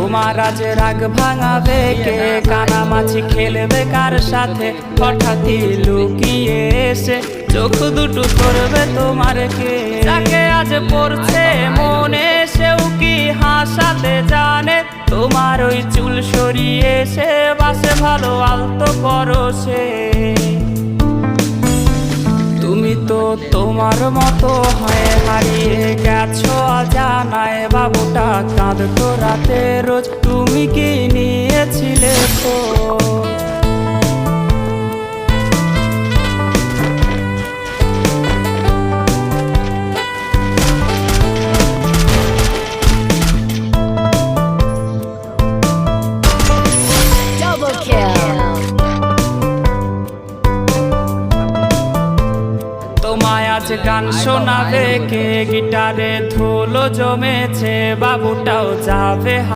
তোমার আজ রাগ ভাঙাবে কে? কানামাছি খেলবে কার সাথে? হঠাৎই লুকিয়ে এসে চোখ দুটো করবে তোমার কে? যাকে আজ পড়ছে মনে সেও কি হাসাতে জানে? তোমার ওই চুল সরিয়ে সে বাসে ভালো আলতো পরশে। তুমি তো তোমার মতো হয়ে হারিয়ে গেছো অজানায়। বাবুটা কাঁদতো রাতে রোজ, তুমি কি নিয়েছিলে খোঁজ? Double kill. তোমায় আজ গান শোনাবে কে? গিটারে ধুলো জমেছে, বাবুটাও যাবে।